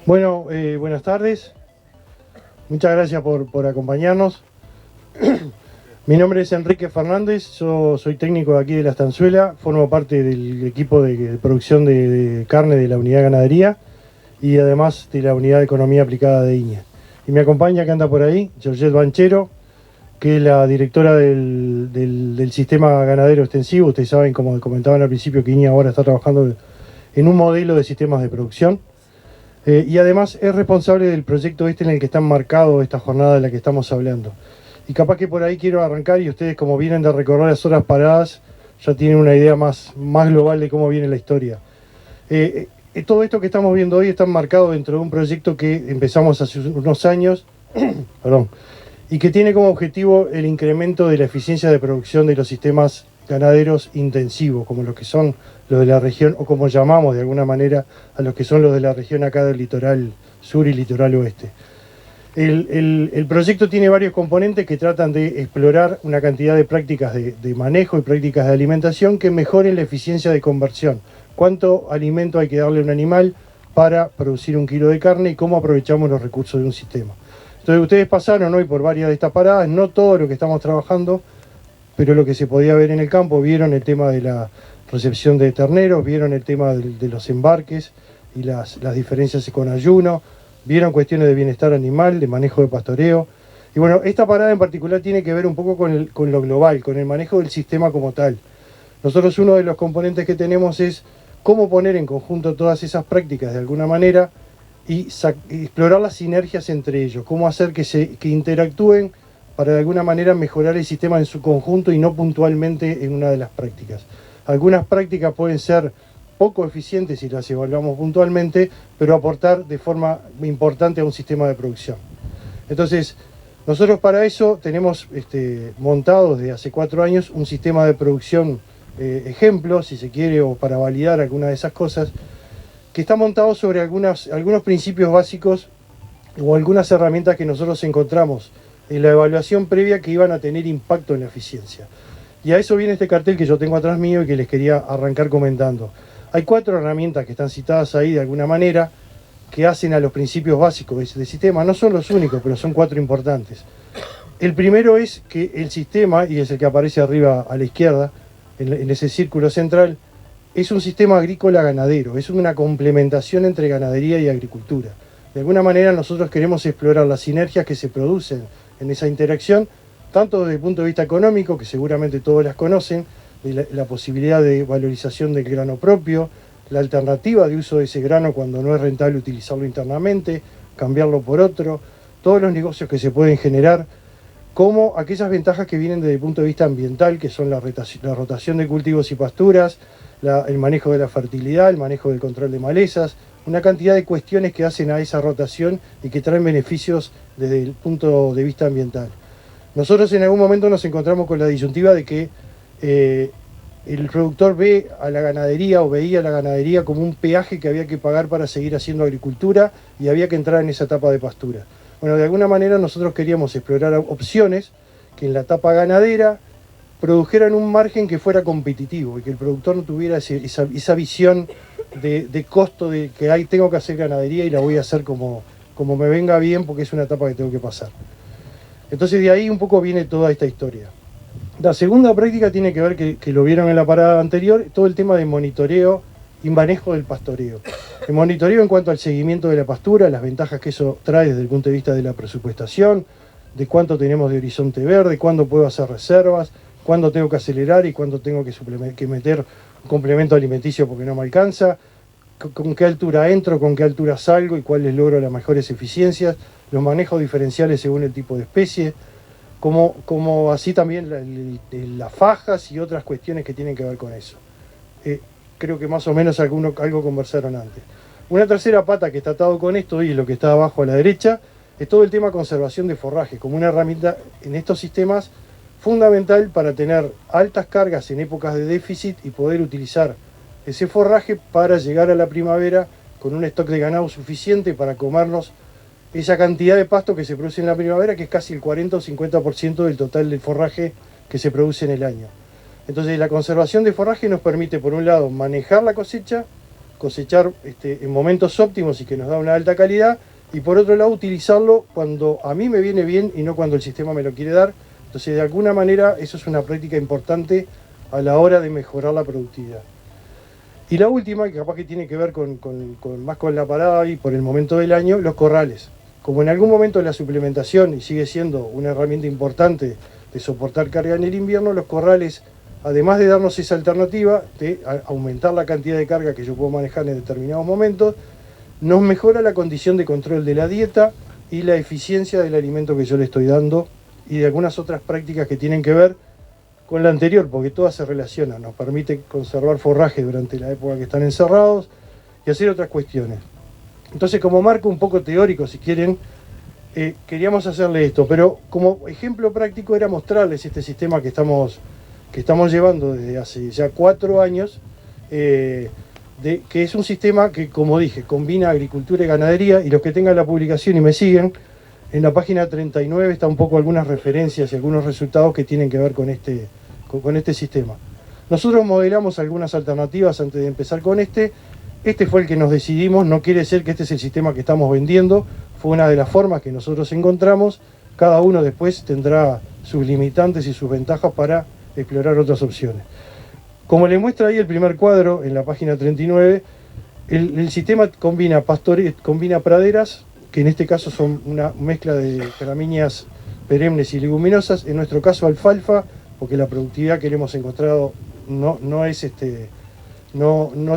Bueno, buenas tardes. Muchas gracias por acompañarnos. Mi nombre es Enrique Fernández, yo soy técnico de aquí de La Estanzuela, formo parte del equipo de producción de carne de la unidad de ganadería y además de la unidad de economía aplicada de INEA. Y me acompaña, que anda por ahí, Georgette Banchero, que es la directora del sistema ganadero extensivo. Ustedes saben, como comentaban al principio, que INEA ahora está trabajando en un modelo de sistemas de producción. Y además es responsable del proyecto en el que está marcado esta jornada de la que estamos hablando. Y capaz que por ahí quiero arrancar, y ustedes, como vienen de recorrer las horas paradas, ya tienen una idea más global de cómo viene la historia. Todo esto que estamos viendo hoy está marcado dentro de un proyecto que empezamos hace unos años, perdón, y que tiene como objetivo el incremento de la eficiencia de producción de los sistemas ganaderos intensivos, como los que son los de la región, o como llamamos de alguna manera a los que son los de la región acá del litoral sur y litoral oeste. El proyecto tiene varios componentes que tratan de explorar una cantidad de prácticas de manejo y prácticas de alimentación que mejoren la eficiencia de conversión. Cuánto alimento hay que darle a un animal para producir 1 kilo de carne y cómo aprovechamos los recursos de un sistema. Entonces ustedes pasaron hoy por varias de estas paradas, no todo lo que estamos trabajando, pero lo que se podía ver en el campo. Vieron el tema de la recepción de terneros, vieron el tema de los embarques y las diferencias con ayuno, vieron cuestiones de bienestar animal, de manejo de pastoreo. Y bueno, esta parada en particular tiene que ver un poco con lo global, con el manejo del sistema como tal. Nosotros, uno de los componentes que tenemos es cómo poner en conjunto todas esas prácticas de alguna manera y explorar las sinergias entre ellos, cómo hacer que interactúen para de alguna manera mejorar el sistema en su conjunto y no puntualmente en una de las prácticas. Algunas prácticas pueden ser poco eficientes si las evaluamos puntualmente, pero aportar de forma importante a un sistema de producción. Entonces, nosotros para eso tenemos montado desde hace 4 años un sistema de producción ejemplo, si se quiere, o para validar alguna de esas cosas, que está montado sobre algunos principios básicos o algunas herramientas que nosotros encontramos en la evaluación previa que iban a tener impacto en la eficiencia. Y a eso viene este cartel que yo tengo atrás mío y que les quería arrancar comentando. Hay 4 herramientas que están citadas ahí de alguna manera que hacen a los principios básicos de este sistema. No son los únicos, pero son 4 importantes. El primero es que el sistema, y es el que aparece arriba a la izquierda, en ese círculo central, es un sistema agrícola ganadero, es una complementación entre ganadería y agricultura. De alguna manera nosotros queremos explorar las sinergias que se producen en esa interacción, tanto desde el punto de vista económico, que seguramente todos las conocen, de la posibilidad de valorización del grano propio, la alternativa de uso de ese grano cuando no es rentable utilizarlo internamente, cambiarlo por otro, todos los negocios que se pueden generar, como aquellas ventajas que vienen desde el punto de vista ambiental, que son la rotación de cultivos y pasturas, el manejo de la fertilidad, el manejo del control de malezas, una cantidad de cuestiones que hacen a esa rotación y que traen beneficios desde el punto de vista ambiental. Nosotros en algún momento nos encontramos con la disyuntiva de que el productor ve a la ganadería o veía a la ganadería como un peaje que había que pagar para seguir haciendo agricultura y había que entrar en esa etapa de pastura. Bueno, de alguna manera nosotros queríamos explorar opciones que en la etapa ganadera produjeran un margen que fuera competitivo y que el productor no tuviera esa visión de costo de que ahí tengo que hacer ganadería y la voy a hacer como me venga bien porque es una etapa que tengo que pasar. Entonces de ahí un poco viene toda esta historia. La segunda práctica tiene que ver, que lo vieron en la parada anterior, todo el tema de monitoreo y manejo del pastoreo. El monitoreo en cuanto al seguimiento de la pastura, las ventajas que eso trae desde el punto de vista de la presupuestación, de cuánto tenemos de horizonte verde, cuándo puedo hacer reservas, cuándo tengo que acelerar y cuándo tengo que meter un complemento alimenticio porque no me alcanza, con qué altura entro, con qué altura salgo y cuáles logro las mejores eficiencias, los manejos diferenciales según el tipo de especie, como así también las fajas y otras cuestiones que tienen que ver con eso. Creo que más o menos algo conversaron antes. Una tercera pata que está atado con esto, y lo que está abajo a la derecha, es todo el tema conservación de forraje, como una herramienta en estos sistemas fundamental para tener altas cargas en épocas de déficit y poder utilizar ese forraje para llegar a la primavera con un stock de ganado suficiente para comernos esa cantidad de pasto que se produce en la primavera, que es casi el 40 o 50% del total del forraje que se produce en el año. Entonces la conservación de forraje nos permite, por un lado, manejar la cosecha cosechar en momentos óptimos y que nos da una alta calidad, y por otro lado utilizarlo cuando a mí me viene bien y no cuando el sistema me lo quiere dar. Entonces de alguna manera eso es una práctica importante a la hora de mejorar la productividad. Y la última, que capaz que tiene que ver más con la parada y por el momento del año, los corrales. Como en algún momento la suplementación, y sigue siendo una herramienta importante de soportar carga en el invierno, los corrales, además de darnos esa alternativa de aumentar la cantidad de carga que yo puedo manejar en determinados momentos, nos mejora la condición de control de la dieta y la eficiencia del alimento que yo le estoy dando, y de algunas otras prácticas que tienen que ver con la anterior, porque todas se relacionan. Nos permite conservar forraje durante la época que están encerrados y hacer otras cuestiones. Entonces, como marco un poco teórico, si quieren, queríamos hacerle esto, pero como ejemplo práctico era mostrarles este sistema que estamos llevando desde hace ya 4 años, que es un sistema que, como dije, combina agricultura y ganadería, y los que tengan la publicación y me siguen, en la página 39 está un poco algunas referencias y algunos resultados que tienen que ver con este sistema. Nosotros modelamos algunas alternativas antes de empezar con este fue el que nos decidimos. No quiere decir que este es el sistema que estamos vendiendo, fue una de las formas que nosotros encontramos. Cada uno después tendrá sus limitantes y sus ventajas para explorar otras opciones. Como les muestra ahí el primer cuadro en la página 39, el sistema combina praderas, que en este caso son una mezcla de gramíneas perennes y leguminosas, en nuestro caso alfalfa, porque la productividad que le hemos encontrado no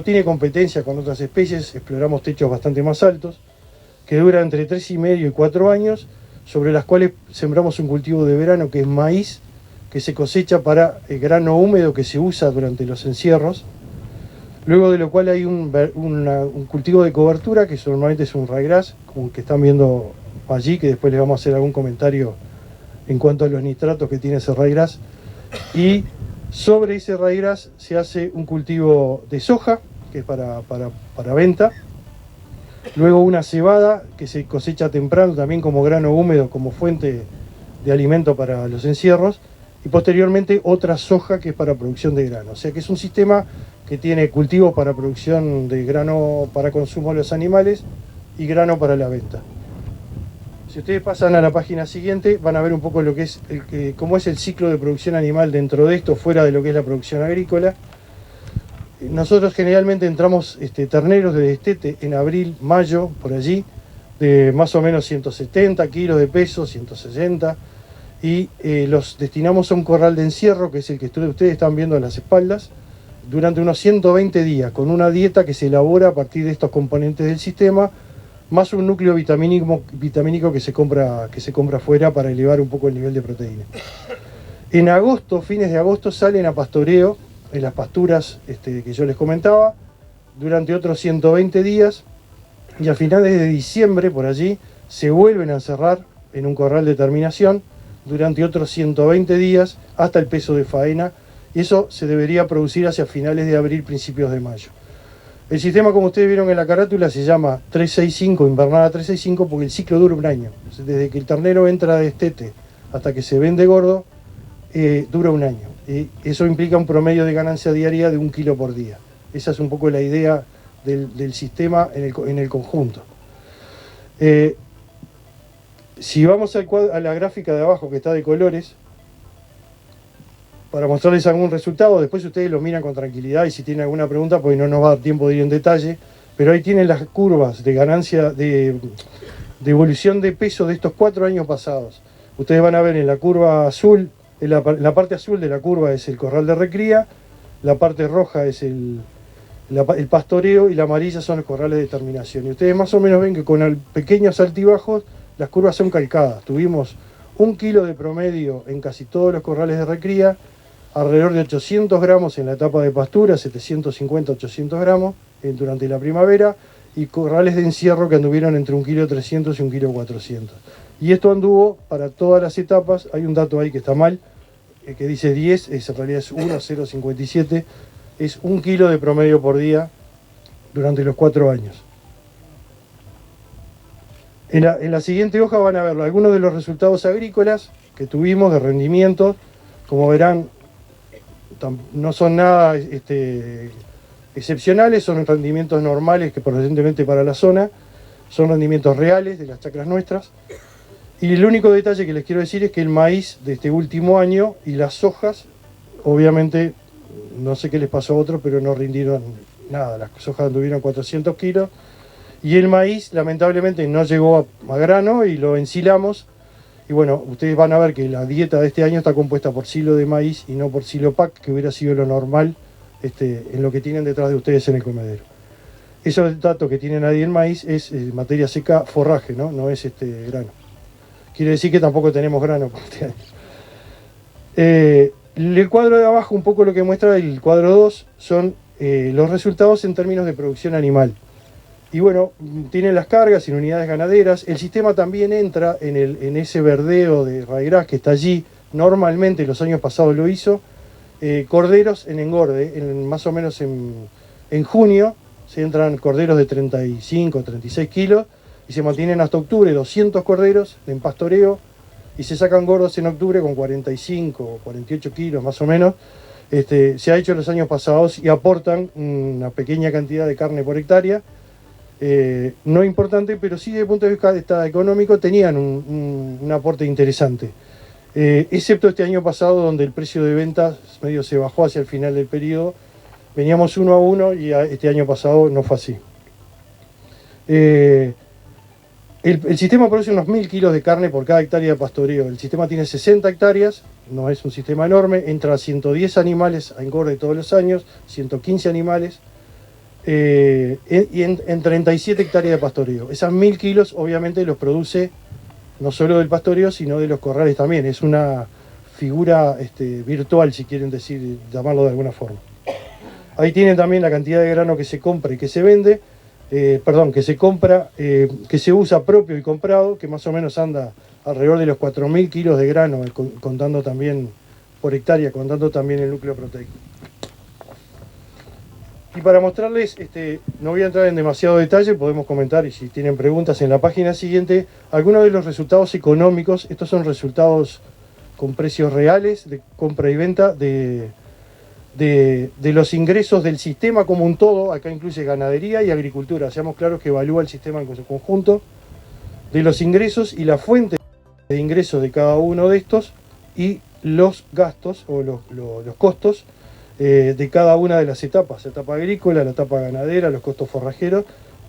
tiene competencia con otras especies. Exploramos techos bastante más altos, que duran entre 3,5 y 4 años, sobre las cuales sembramos un cultivo de verano que es maíz, que se cosecha para el grano húmedo que se usa durante los encierros. Luego de lo cual hay un cultivo de cobertura, que normalmente es un ryegrass, como que están viendo allí, que después les vamos a hacer algún comentario en cuanto a los nitratos que tiene ese ryegrass. Y sobre ese ryegrass se hace un cultivo de soja, que es para venta. Luego una cebada, que se cosecha temprano también como grano húmedo, como fuente de alimento para los encierros. Y posteriormente otra soja, que es para producción de grano. O sea que es un sistema que tiene cultivos para producción de grano para consumo de los animales y grano para la venta. Si ustedes pasan a la página siguiente, van a ver un poco lo que es cómo es el ciclo de producción animal dentro de esto, fuera de lo que es la producción agrícola. Nosotros generalmente entramos terneros de destete en abril, mayo, por allí, de más o menos 170 kilos de peso, 160, y los destinamos a un corral de encierro, que es el que ustedes están viendo a las espaldas, durante unos 120 días, con una dieta que se elabora a partir de estos componentes del sistema, más un núcleo vitamínico que se compra afuera para elevar un poco el nivel de proteína. En agosto, fines de agosto, salen a pastoreo en las pasturas que yo les comentaba, durante otros 120 días, y a finales de diciembre, por allí, se vuelven a encerrar en un corral de terminación durante otros 120 días hasta el peso de faena, y eso se debería producir hacia finales de abril, principios de mayo. El sistema, como ustedes vieron en la carátula, se llama 365, invernada 365, porque el ciclo dura un año. Desde que el ternero entra de destete hasta que se vende gordo, dura un año. Y eso implica un promedio de ganancia diaria de 1 kilo por día. Esa es un poco la idea del sistema en el conjunto. Si vamos a la gráfica de abajo, que está de colores, para mostrarles algún resultado, después ustedes lo miran con tranquilidad, y si tienen alguna pregunta, pues no nos va a dar tiempo de ir en detalle, pero ahí tienen las curvas de ganancia, de evolución de peso de estos 4 años pasados. Ustedes van a ver en la curva azul, la parte azul de la curva es el corral de recría, la parte roja es el pastoreo, y la amarilla son los corrales de terminación. Y ustedes más o menos ven que con pequeños altibajos las curvas son calcadas. Tuvimos 1 kilo de promedio en casi todos los corrales de recría, alrededor de 800 gramos en la etapa de pastura, 750-800 gramos durante la primavera, y corrales de encierro que anduvieron entre 1,3 kg y 1,4 kg. Y esto anduvo para todas las etapas. Hay un dato ahí que está mal, que dice 10, en realidad es 1,057, es 1 kilo de promedio por día durante los 4 años. En la siguiente hoja van a ver algunos de los resultados agrícolas que tuvimos de rendimiento. Como verán, no son nada excepcionales, son rendimientos normales que evidentemente para la zona, son rendimientos reales de las chacras nuestras. Y el único detalle que les quiero decir es que el maíz de este último año y las sojas, obviamente, no sé qué les pasó a otros, pero no rindieron nada. Las sojas anduvieron 400 kilos y el maíz lamentablemente no llegó a grano y lo ensilamos. Y bueno, ustedes van a ver que la dieta de este año está compuesta por silo de maíz y no por silo pack, que hubiera sido lo normal en lo que tienen detrás de ustedes en el comedero. Esos datos que tienen ahí en maíz es materia seca, forraje, no es grano. Quiere decir que tampoco tenemos grano por este año. El cuadro de abajo, un poco lo que muestra el cuadro 2, son los resultados en términos de producción animal. Y bueno, tienen las cargas en unidades ganaderas. El sistema también entra en ese verdeo de raigras que está allí. Normalmente los años pasados lo hizo. Corderos en engorde, más o menos en junio, se entran corderos de 35, 36 kilos y se mantienen hasta octubre 200 corderos en pastoreo y se sacan gordos en octubre con 45 o 48 kilos más o menos. Se ha hecho los años pasados y aportan una pequeña cantidad de carne por hectárea. No importante, pero sí desde el punto de vista económico tenían un aporte interesante. Excepto este año pasado donde el precio de ventas medio se bajó hacia el final del periodo. Veníamos 1 a 1 y este año pasado no fue así. El sistema produce unos 1000 kilos de carne por cada hectárea de pastoreo. El sistema tiene 60 hectáreas, no es un sistema enorme, entra 110 animales a engorde todos los años, 115 animales, y en 37 hectáreas de pastoreo. Esas 1000 kilos obviamente los produce no solo del pastoreo, sino de los corrales también. Es una figura virtual, si quieren decir, llamarlo de alguna forma. Ahí tienen también la cantidad de grano que se compra y que se vende, que se compra, que se usa propio y comprado, que más o menos anda alrededor de los 4000 kilos de grano, contando también por hectárea, contando también el núcleo proteico. Y para mostrarles, no voy a entrar en demasiado detalle, podemos comentar y si tienen preguntas en la página siguiente, algunos de los resultados económicos. Estos son resultados con precios reales de compra y venta de los ingresos del sistema como un todo. Acá incluye ganadería y agricultura, seamos claros que evalúa el sistema en su conjunto, de los ingresos y la fuente de ingresos de cada uno de estos y los gastos o los costos de cada una de las etapas, la etapa agrícola, la etapa ganadera, los costos forrajeros,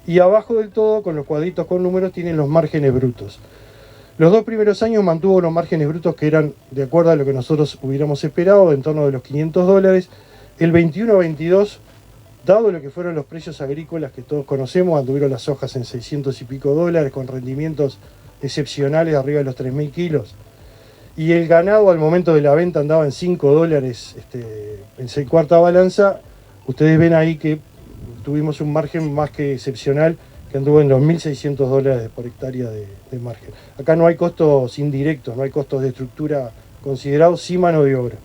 y abajo del todo, con los cuadritos con números, tienen los márgenes brutos. Los 2 primeros años mantuvo unos márgenes brutos que eran de acuerdo a lo que nosotros hubiéramos esperado, en torno de los $500. El 21-22, dado lo que fueron los precios agrícolas que todos conocemos, anduvieron las hojas en 600 y pico dólares, con rendimientos excepcionales arriba de los 3000 kilos. Y el ganado al momento de la venta andaba en $5 en cuarta balanza. Ustedes ven ahí que tuvimos un margen más que excepcional, que anduvo en los $1600 por hectárea de margen. Acá no hay costos indirectos, no hay costos de estructura considerados, sí mano de obra.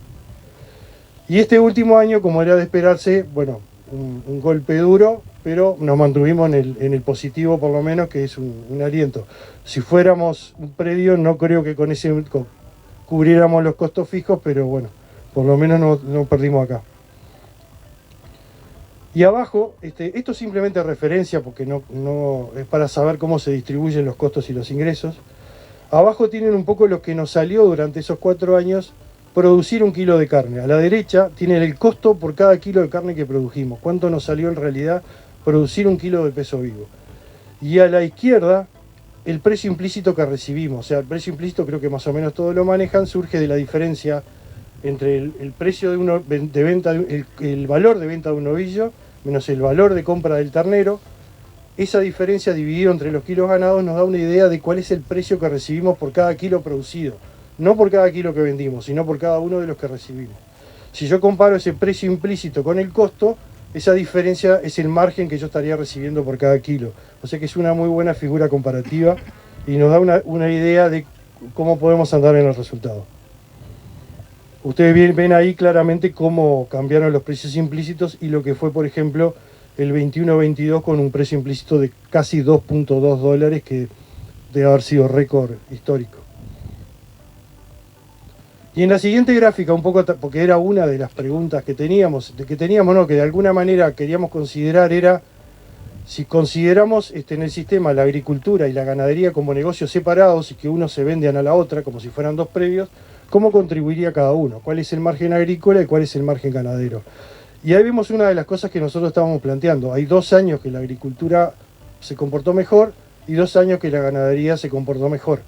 Y este último año, como era de esperarse, bueno, un golpe duro, pero nos mantuvimos en el positivo por lo menos, que es un aliento. Si fuéramos un predio, no creo que con ese cubriéramos los costos fijos, pero bueno, por lo menos no perdimos acá. Y abajo, esto es simplemente referencia porque no es para saber cómo se distribuyen los costos y los ingresos. Abajo tienen un poco lo que nos salió durante esos 4 años producir 1 kilo de carne. A la derecha tienen el costo por cada kilo de carne que produjimos, cuánto nos salió en realidad producir 1 kilo de peso vivo. Y a la izquierda, el precio implícito que recibimos. O sea, el precio implícito, creo que más o menos todos lo manejan, surge de la diferencia entre el precio de venta, el valor de venta de un novillo, menos el valor de compra del ternero. Esa diferencia dividido entre los kilos ganados nos da una idea de cuál es el precio que recibimos por cada kilo producido. No por cada kilo que vendimos, sino por cada uno de los que recibimos. Si yo comparo ese precio implícito con el costo, esa diferencia es el margen que yo estaría recibiendo por cada kilo. O sea que es una muy buena figura comparativa y nos da una idea de cómo podemos andar en el resultado. Ustedes ven ahí claramente cómo cambiaron los precios implícitos y lo que fue, por ejemplo, el 21-22 con un precio implícito de casi $2.2, que debe haber sido récord histórico. Y en la siguiente gráfica, un poco, porque era una de las preguntas que teníamos, que de alguna manera queríamos considerar era si consideramos en el sistema la agricultura y la ganadería como negocios separados y que uno se vendan a la otra como si fueran dos previos, ¿cómo contribuiría cada uno? ¿Cuál es el margen agrícola y cuál es el margen ganadero? Y ahí vemos una de las cosas que nosotros estábamos planteando. Hay 2 años que la agricultura se comportó mejor y 2 años que la ganadería se comportó mejor.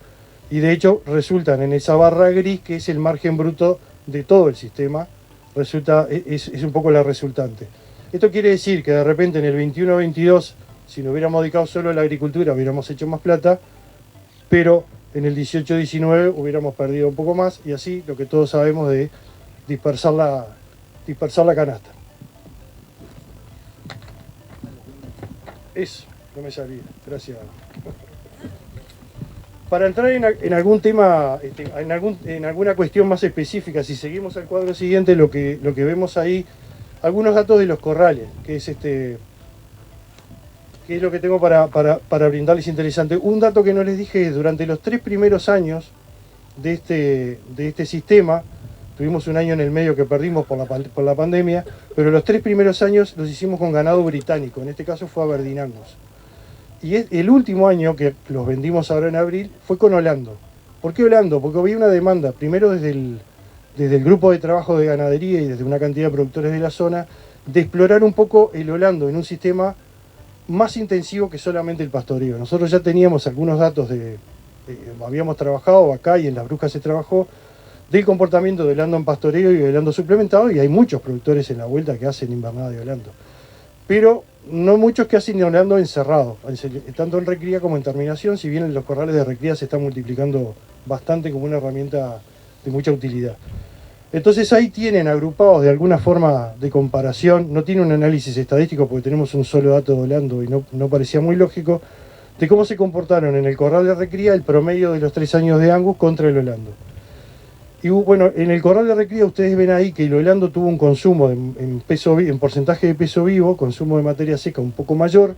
Y de hecho resultan en esa barra gris, que es el margen bruto de todo el sistema, es un poco la resultante. Esto quiere decir que de repente en el 21-22, si nos hubiéramos dedicado solo a la agricultura, hubiéramos hecho más plata, pero en el 18-19 hubiéramos perdido un poco más, y así lo que todos sabemos de dispersar la canasta. Eso, no me salía, gracias. Para entrar en algún tema, en alguna cuestión más específica, si seguimos al cuadro siguiente, lo que vemos ahí, algunos datos de los corrales, que es lo que tengo para brindarles interesante. Un dato que no les dije es, durante los 3 primeros años de este sistema, tuvimos un año en el medio que perdimos por la pandemia, pero los 3 primeros años los hicimos con ganado británico, en este caso fue Aberdeen Angus. Y el último año, que los vendimos ahora en abril, fue con Holando. ¿Por qué Holando? Porque había una demanda, primero desde el grupo de trabajo de ganadería y desde una cantidad de productores de la zona, de explorar un poco el Holando en un sistema más intensivo que solamente el pastoreo. Nosotros ya teníamos algunos datos habíamos trabajado acá y en Las Brujas se trabajó, del comportamiento de Holando en pastoreo y Holando suplementado, y hay muchos productores en la vuelta que hacen invernada de Holando. Pero no muchos que hacen Holando encerrado, tanto en recría como en terminación, si bien los corrales de recría se están multiplicando bastante como una herramienta de mucha utilidad. Entonces ahí tienen agrupados de alguna forma de comparación, no tiene un análisis estadístico porque tenemos un solo dato de Holando y no parecía muy lógico, de cómo se comportaron en el corral de recría el promedio de los 3 años de Angus contra el Holando. Y bueno, en el corral de recría ustedes ven ahí que el Holando tuvo un consumo en porcentaje de peso vivo, consumo de materia seca un poco mayor,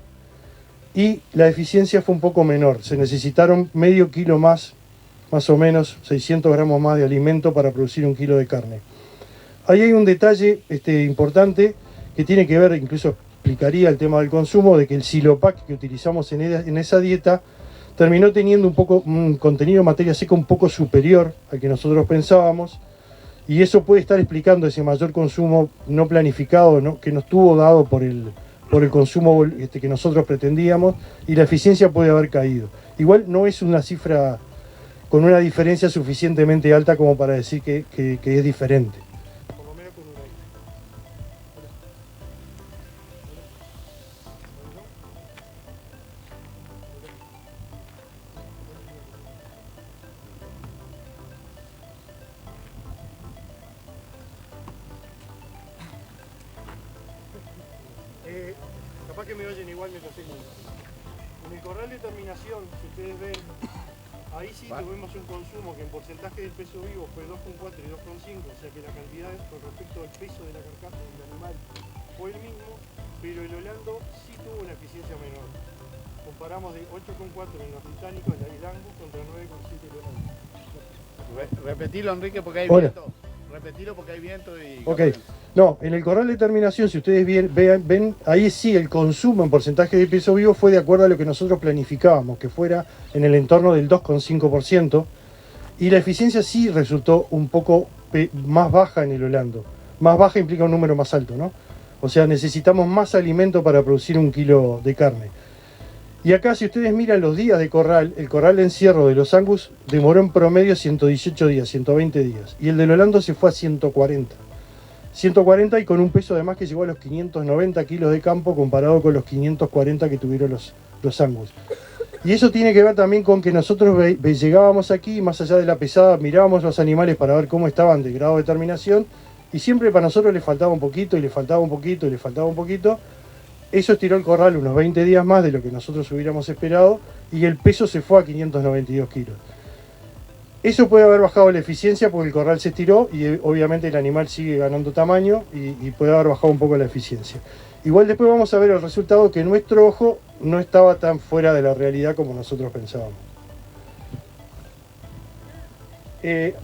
y la eficiencia fue un poco menor. Se necesitaron medio kilo más o menos 600 gramos más de alimento para producir 1 kilo de carne. Ahí hay un detalle importante que tiene que ver, incluso explicaría el tema del consumo, de que el Silopac que utilizamos en esa dieta terminó teniendo un contenido de materia seca un poco superior al que nosotros pensábamos, y eso puede estar explicando ese mayor consumo no planificado, ¿no?, que no estuvo dado por el consumo que nosotros pretendíamos, y la eficiencia puede haber caído. Igual no es una cifra con una diferencia suficientemente alta como para decir que es diferente. Por lo menos con una. Capaz que me oyen igual mientras tengo. En el corral de terminación, si ustedes ven, ahí sí tuvimos un consumo que en porcentaje del peso vivo fue 2,4 y 2,5, o sea que la cantidad con respecto al peso de la carcasa del animal fue el mismo, pero el Holando sí tuvo una eficiencia menor. Comparamos de 8,4 en los británicos, el Angus, contra 9,7 el Holando. Repetilo, Enrique, porque hay viento. Repetilo porque hay viento y... Ok. No, en el corral de terminación, si ustedes ven, ahí sí el consumo en porcentaje de peso vivo fue de acuerdo a lo que nosotros planificábamos, que fuera en el entorno del 2,5%, y la eficiencia sí resultó un poco más baja en el Holando. Más baja implica un número más alto, ¿no? O sea, necesitamos más alimento para producir 1 kilo de carne. Y acá, si ustedes miran los días de corral, el corral de encierro de los Angus demoró en promedio 118 días, 120 días. Y el del Holando se fue a 140. 140 y con un peso además que llegó a los 590 kilos de campo comparado con los 540 que tuvieron los Angus. Y eso tiene que ver también con que nosotros llegábamos aquí, más allá de la pesada, mirábamos los animales para ver cómo estaban de grado de terminación, y siempre para nosotros les faltaba un poquito, y les faltaba un poquito, y les faltaba un poquito. Eso estiró el corral unos 20 días más de lo que nosotros hubiéramos esperado, y el peso se fue a 592 kilos. Eso puede haber bajado la eficiencia porque el corral se estiró y obviamente el animal sigue ganando tamaño y puede haber bajado un poco la eficiencia. Igual después vamos a ver el resultado, que nuestro ojo no estaba tan fuera de la realidad como nosotros pensábamos.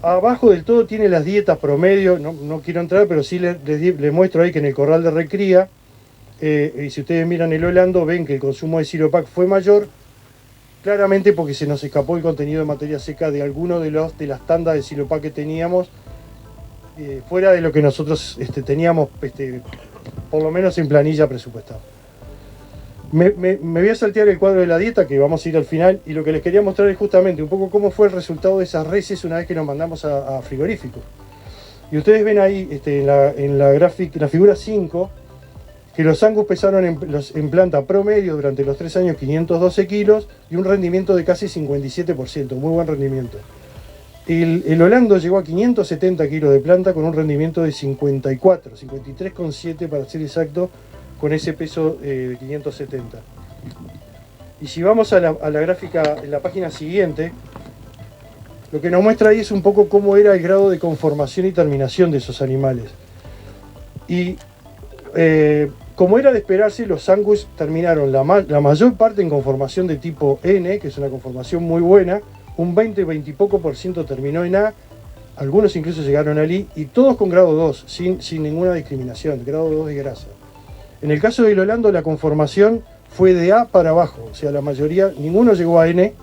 Abajo del todo tiene las dietas promedio, no quiero entrar, pero sí les muestro ahí que en el corral de recría, y si ustedes miran el Holando, ven que el consumo de Silopac fue mayor, claramente porque se nos escapó el contenido de materia seca de alguno de las tandas de Silopac que teníamos, fuera de lo que nosotros teníamos, por lo menos en planilla presupuestada. Me voy a saltear el cuadro de la dieta, que vamos a ir al final, y lo que les quería mostrar es justamente un poco cómo fue el resultado de esas reses una vez que nos mandamos a frigorífico. Y ustedes ven ahí en la gráfica, la figura 5, que los Angus pesaron en planta promedio durante los 3 años 512 kilos y un rendimiento de casi 57%, muy buen rendimiento. El Holando llegó a 570 kilos de planta con un rendimiento de 53,7 para ser exacto, con ese peso de 570. Y si vamos a la gráfica en la página siguiente, lo que nos muestra ahí es un poco cómo era el grado de conformación y terminación de esos animales. Y como era de esperarse, los Angus terminaron la mayor parte en conformación de tipo N, que es una conformación muy buena, un 20 y poco por ciento terminó en A, algunos incluso llegaron al I, y todos con grado 2, sin ninguna discriminación, grado 2 de grasa. En el caso del Holando, la conformación fue de A para abajo, o sea, la mayoría, ninguno llegó a N,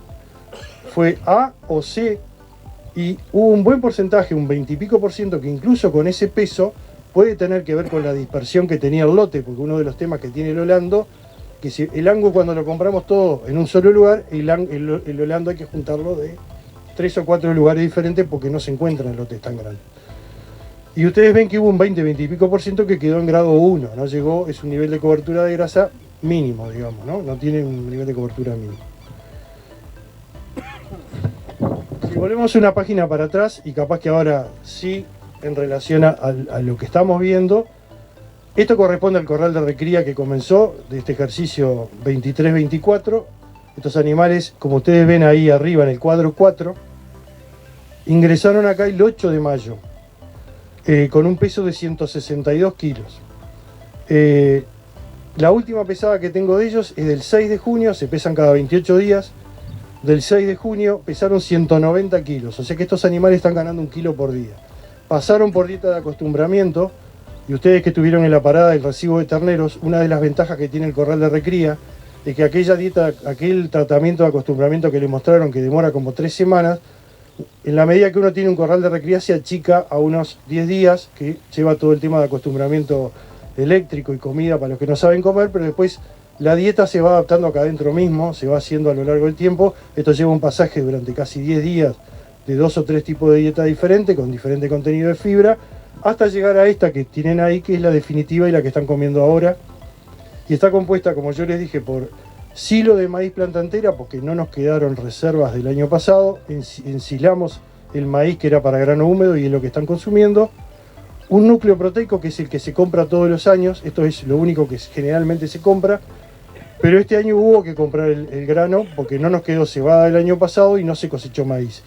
fue A o C, y hubo un buen porcentaje, un 20 y pico por ciento, que incluso con ese peso puede tener que ver con la dispersión que tenía el lote, porque uno de los temas que tiene el Holando, que si el Angus cuando lo compramos todo en un solo lugar, el Holando hay que juntarlo de 3 o 4 lugares diferentes porque no se encuentran lotes tan grandes. Y ustedes ven que hubo un 20 y pico por ciento que quedó en grado 1, no llegó, es un nivel de cobertura de grasa mínimo, digamos, no tiene un nivel de cobertura mínimo. Si volvemos una página para atrás, y capaz que ahora sí, en relación a lo que estamos viendo, esto corresponde al corral de recría que comenzó de este ejercicio 23-24. Estos animales, como ustedes ven ahí arriba en el cuadro 4, ingresaron acá el 8 de mayo. Con un peso de 162 kilos. La última pesada que tengo de ellos es del 6 de junio, se pesan cada 28 días. Del 6 de junio pesaron 190 kilos, o sea que estos animales están ganando 1 kilo por día. Pasaron por dieta de acostumbramiento, y ustedes que estuvieron en la parada del recibo de terneros, una de las ventajas que tiene el corral de recría es que aquel tratamiento de acostumbramiento que les mostraron que demora como 3 semanas, en la medida que uno tiene un corral de recría se achica a unos 10 días, que lleva todo el tema de acostumbramiento eléctrico y comida para los que no saben comer, pero después la dieta se va adaptando acá adentro mismo, se va haciendo a lo largo del tiempo. Esto lleva un pasaje durante casi 10 días de 2 o 3 tipos de dieta diferentes, con diferente contenido de fibra, hasta llegar a esta que tienen ahí, que es la definitiva y la que están comiendo ahora. Y está compuesta, como yo les dije, por silo de maíz planta entera, porque no nos quedaron reservas del año pasado, ensilamos el maíz que era para grano húmedo y es lo que están consumiendo, un núcleo proteico que es el que se compra todos los años, esto es lo único que generalmente se compra, pero este año hubo que comprar el grano porque no nos quedó cebada el año pasado y no se cosechó maíz.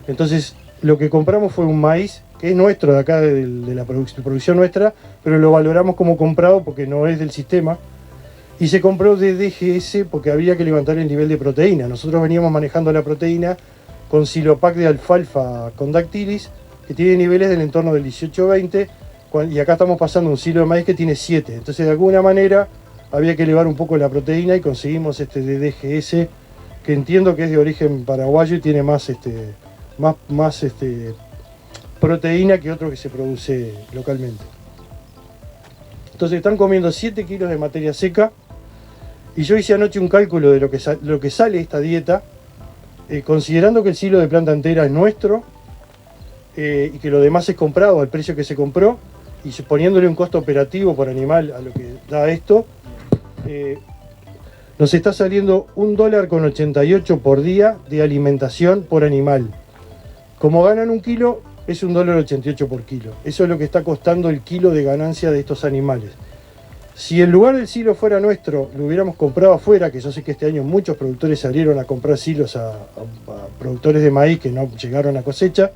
Entonces lo que compramos fue un maíz que es nuestro, de acá de la producción nuestra, pero lo valoramos como comprado porque no es del sistema. Y se compró de DGS porque había que levantar el nivel de proteína. Nosotros veníamos manejando la proteína con Silopac de alfalfa con dactilis, que tiene niveles del entorno del 18-20, y acá estamos pasando un silo de maíz que tiene 7. Entonces de alguna manera había que elevar un poco la proteína y conseguimos este de DGS, que entiendo que es de origen paraguayo y tiene más proteína que otro que se produce localmente. Entonces están comiendo 7 kilos de materia seca. Y yo hice anoche un cálculo de lo que sale esta dieta, considerando que el silo de planta entera es nuestro y que lo demás es comprado al precio que se compró, y poniéndole un costo operativo por animal a lo que da esto, nos está saliendo $1,88 por día de alimentación por animal. Como ganan 1 kilo, es $1,88 por kilo. Eso es lo que está costando el kilo de ganancia de estos animales. Si en lugar del silo fuera nuestro, lo hubiéramos comprado afuera, que yo sé que este año muchos productores salieron a comprar silos a productores de maíz que no llegaron a cosecha,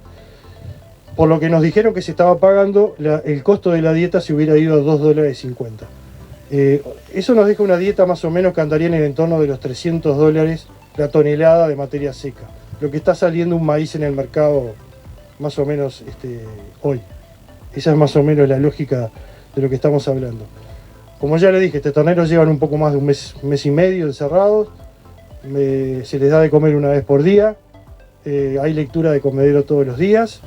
por lo que nos dijeron que se estaba pagando, el costo de la dieta se hubiera ido a $2,50. Eso nos deja una dieta más o menos que andaría en el entorno de los $300 la tonelada de materia seca. Lo que está saliendo un maíz en el mercado más o menos hoy. Esa es más o menos la lógica de lo que estamos hablando. Como ya le dije, estos terneros llevan un poco más de un mes y medio encerrados. Se les da de comer una vez por día. Hay lectura de comedero todos los días.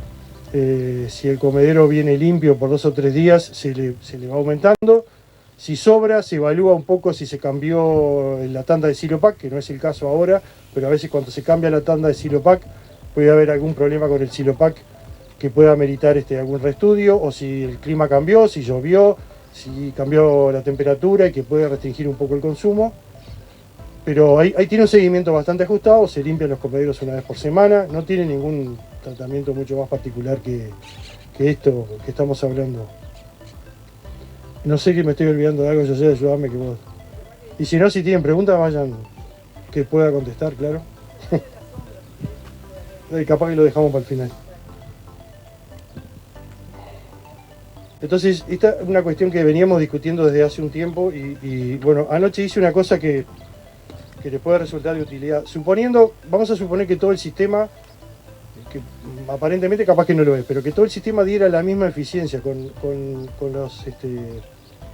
Si el comedero viene limpio por 2 o 3 días, se le va aumentando. Si sobra, se evalúa un poco si se cambió la tanda de Silopac, que no es el caso ahora, pero a veces cuando se cambia la tanda de Silopac puede haber algún problema con el Silopac que pueda meritar algún reestudio, o si el clima cambió, si llovió, si cambió la temperatura y que puede restringir un poco el consumo. Pero ahí tiene un seguimiento bastante ajustado, se limpian los comederos una vez por semana, no tiene ningún tratamiento mucho más particular que esto que estamos hablando. No sé que me estoy olvidando de algo, José, ayúdame que vos. Y si no, si tienen preguntas, vayan, que pueda contestar, claro. Capaz que lo dejamos para el final. Entonces, esta es una cuestión que veníamos discutiendo desde hace un tiempo y bueno, anoche hice una cosa que les puede resultar de utilidad. Vamos a suponer que todo el sistema, que aparentemente capaz que no lo es, pero que todo el sistema diera la misma eficiencia con los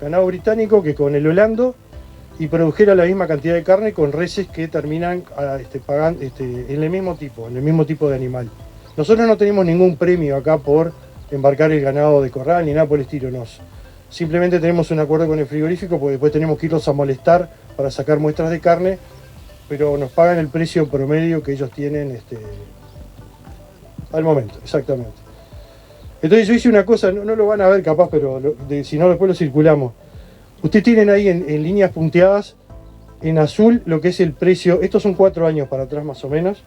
ganado británico que con el holando y produjera la misma cantidad de carne con reses que terminan en el mismo tipo de animal. Nosotros no tenemos ningún premio acá por embarcar el ganado de corral ni nada por el estilo. Simplemente tenemos un acuerdo con el frigorífico porque después tenemos que irlos a molestar para sacar muestras de carne, pero nos pagan el precio promedio que ellos tienen al momento, exactamente. Entonces yo hice una cosa, no lo van a ver capaz, pero si no después lo circulamos. Ustedes tienen ahí en líneas punteadas, en azul, lo que es el precio, estos son 4 años para atrás más o menos,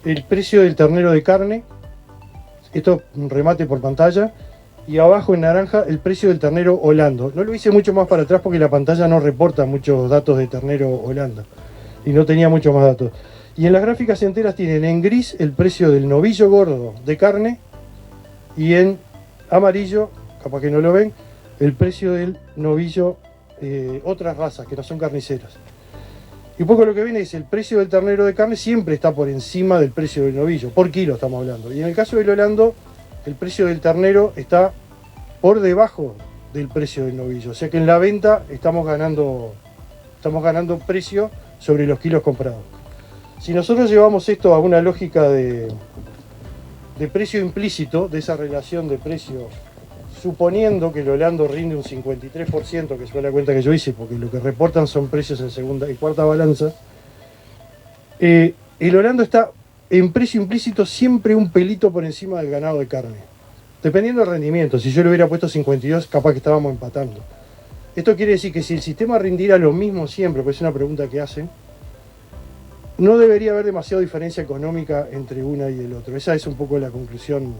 el precio del ternero de carne, esto es un remate por pantalla, y abajo en naranja el precio del ternero holando. No lo hice mucho más para atrás porque la pantalla no reporta muchos datos de ternero holando, y no tenía muchos más datos. Y en las gráficas enteras tienen en gris el precio del novillo gordo de carne, y en amarillo, capaz que no lo ven, el precio del novillo, otras razas que no son carniceras. Y un poco lo que viene es el precio del ternero de carne siempre está por encima del precio del novillo, por kilo estamos hablando. Y en el caso del holando, el precio del ternero está por debajo del precio del novillo. O sea que en la venta estamos ganando precio sobre los kilos comprados. Si nosotros llevamos esto a una lógica de precio implícito, de esa relación de precio, suponiendo que el holando rinde un 53%, que fue la cuenta que yo hice, porque lo que reportan son precios en segunda y cuarta balanza, el holando está en precio implícito siempre un pelito por encima del ganado de carne, dependiendo del rendimiento. Si yo le hubiera puesto 52, capaz que estábamos empatando. Esto quiere decir que si el sistema rindiera lo mismo siempre, pues es una pregunta que hacen, no debería haber demasiada diferencia económica entre una y el otro. Esa es un poco la conclusión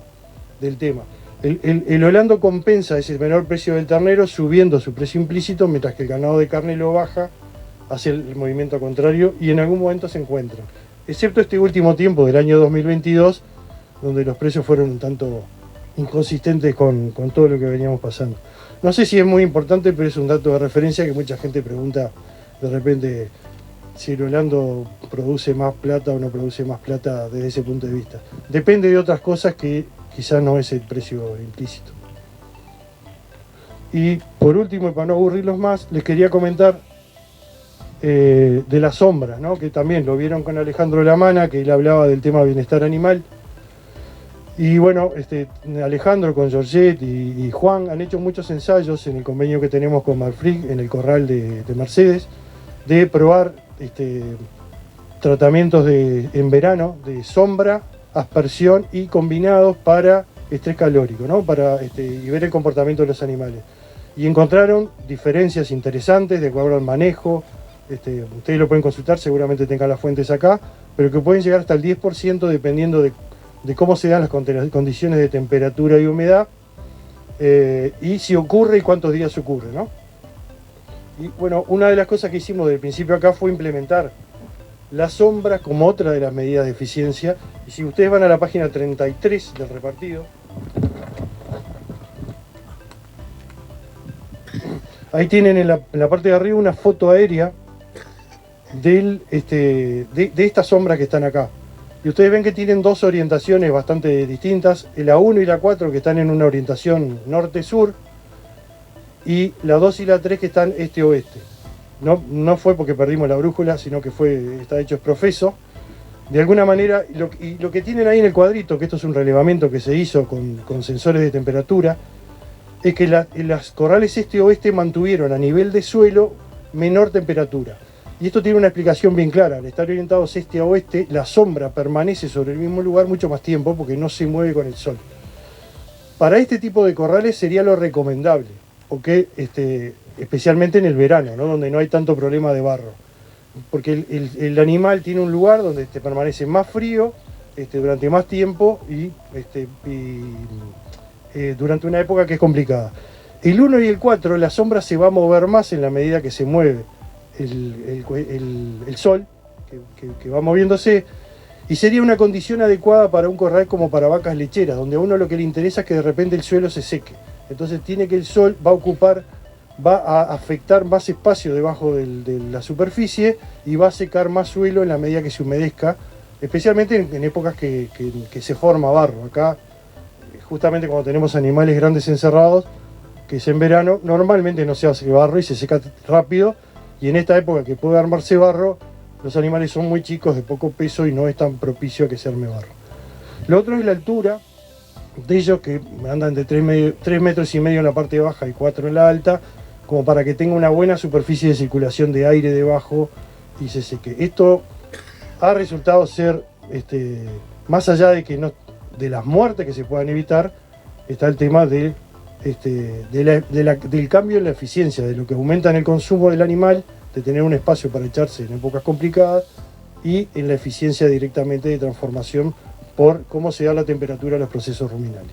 del tema. El holando compensa ese menor precio del ternero subiendo su precio implícito, mientras que el ganado de carne lo baja, hace el movimiento contrario y en algún momento se encuentran. Excepto este último tiempo del año 2022, donde los precios fueron un tanto inconsistentes con todo lo que veníamos pasando. No sé si es muy importante, pero es un dato de referencia que mucha gente pregunta de repente si el holando produce más plata o no produce más plata desde ese punto de vista. Depende de otras cosas que quizás no es el precio implícito. Y por último, y para no aburrirlos más, les quería comentar de la sombra, ¿no? Que también lo vieron con Alejandro Lamana, que él hablaba del tema bienestar animal. Y bueno, Alejandro con Georgette y Juan han hecho muchos ensayos en el convenio que tenemos con Marfrig, en el corral de Mercedes, de probar tratamientos en verano de sombra, aspersión y combinados para estrés calórico, ¿no? Y ver el comportamiento de los animales. Y encontraron diferencias interesantes de acuerdo al manejo. Ustedes lo pueden consultar, seguramente tengan las fuentes acá, pero que pueden llegar hasta el 10% dependiendo de cómo se dan las condiciones de temperatura y humedad, y si ocurre y cuántos días ocurre, ¿no? Y bueno, una de las cosas que hicimos desde el principio acá fue implementar la sombra como otra de las medidas de eficiencia. Y si ustedes van a la página 33 del repartido, ahí tienen en la parte de arriba una foto aérea de esta sombra que están acá. Y ustedes ven que tienen dos orientaciones bastante distintas, la 1 y la 4 que están en una orientación norte-sur, y la 2 y la 3 que están este-oeste. No fue porque perdimos la brújula, sino que está hecho es profeso. De alguna manera, lo que tienen ahí en el cuadrito, que esto es un relevamiento que se hizo con sensores de temperatura, es que las corrales este-oeste mantuvieron a nivel de suelo menor temperatura. Y esto tiene una explicación bien clara. Al estar orientados este a oeste, la sombra permanece sobre el mismo lugar mucho más tiempo porque no se mueve con el sol. Para este tipo de corrales sería lo recomendable, porque especialmente en el verano, ¿no? Donde no hay tanto problema de barro. Porque el animal tiene un lugar donde permanece más frío durante más tiempo y durante una época que es complicada. El 1 y el 4, la sombra se va a mover más en la medida que se mueve el sol, que va moviéndose, y sería una condición adecuada para un corral como para vacas lecheras, donde a uno lo que le interesa es que de repente el suelo se seque. Entonces tiene que el sol va a afectar más espacio debajo de la superficie y va a secar más suelo en la medida que se humedezca, especialmente en épocas que se forma barro. Acá, justamente cuando tenemos animales grandes encerrados, que es en verano, normalmente no se hace barro y se seca rápido, y en esta época que puede armarse barro, los animales son muy chicos, de poco peso, y no es tan propicio a que se arme barro. Lo otro es la altura de ellos, que andan de 3,5 metros en la parte baja y 4 en la alta, como para que tenga una buena superficie de circulación de aire debajo y se seque. Esto ha resultado ser, más allá de las muertes que se puedan evitar, está el tema del cambio en la eficiencia, de lo que aumenta en el consumo del animal, de tener un espacio para echarse en épocas complicadas, y en la eficiencia directamente de transformación por cómo se da la temperatura a los procesos ruminales.